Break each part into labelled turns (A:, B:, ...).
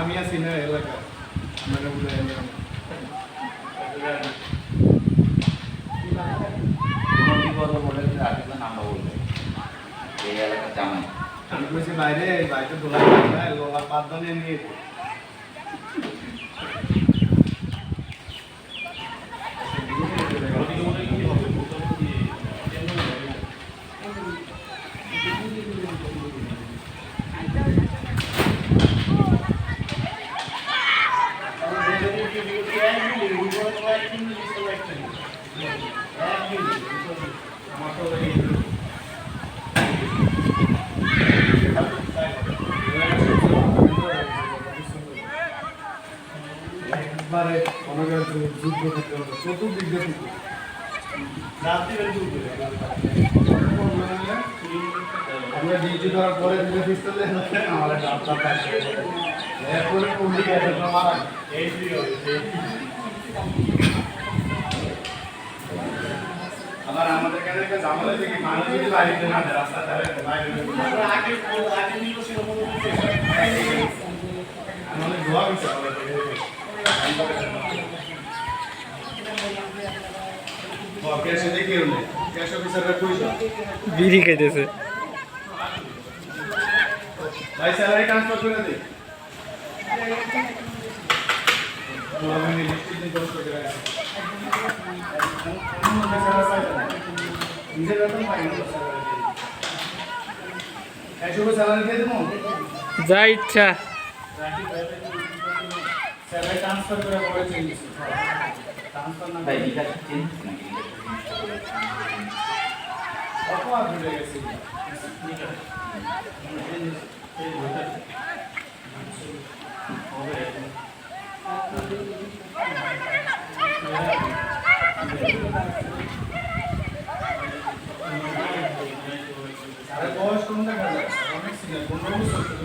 A: আমি আছি না এলাকা আপনারা বুঝে আমি বলছি বাইরে বাইরে দোলা লোলা পাঁচজনে নিয়ে একবারে অনেক যুদ্ধ করতে হবে চতুর্দিক দিয়ে রাত্রিবেলা যুদ্ধ আমরা ডিউটি করার পরে দিকে পিস্তলে আমার ডাক্তার পাশে এরপরে পুলিশ এসে মারা এই আবার আমাদের কাছে একটা জামালা থেকে মানুষ যদি বাড়িতে না রাস্তা ধারে বাইরে আগে নির্বাচন আমাদের দোয়া করতে হবে कैसे देखिए उन्हें कैसे ऑफिसर का कोई
B: बीड़ी कहते से
A: भाई सैलरी ट्रांसफर कर दे तो हमें लिस्ट में दोस्त कर रहा है इनसे वेतन पाएंगे कैसे को सैलरी दे दूं
B: जा इच्छा
A: सैलरी ट्रांसफर করে বলে চেঞ্জ ट्रांसफर না ভাই বিকাশ চেঞ্জ নাকি অপরাধ হয়ে গেছে আরে বয়স কোন দেখা যাচ্ছে অনেক সিনিয়র 15 বছর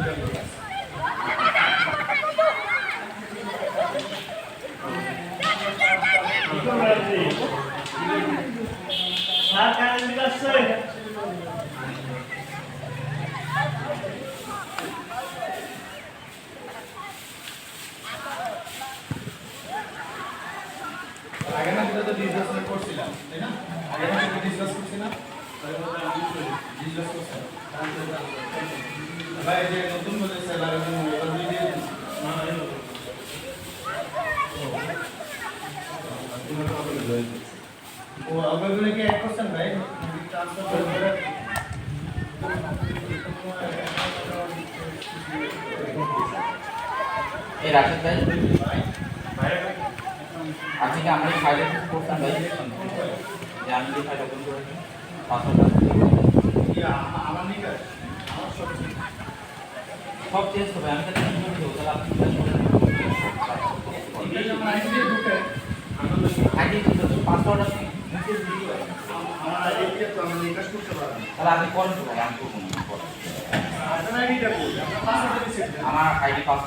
A: আগে না যেটা তো ডিসকাস করছিলাম তাই না আগে না যেটা ডিসকাস করছিলাম ডিসকাস করছিলাম ভাই যে নতুন বলে স্যালারি জন্য এবার দিয়ে না ও আবেদনে কি 1% ভাই ট্রান্সফার করে
C: এই রাশেদ ভাই আপনি কি আমার ফাইলে করতেন ভাই যে আমি যে ফাইল ওপেন করেছি
A: আমার নিকা আমার
C: সব চেঞ্জ হবে আমি তাহলে কি করতে হবে তাহলে আপনি আইডি পাসওয়ার্ড আপনি
A: আমার আইডি তো আমি নিকাশ করতে পারবো
C: তাহলে আপনি কল করুন আমি করব
A: আপনার আইডিটা বলুন আপনার পাসওয়ার্ড দিচ্ছেন
C: আমার আইডি পাসওয়ার্ড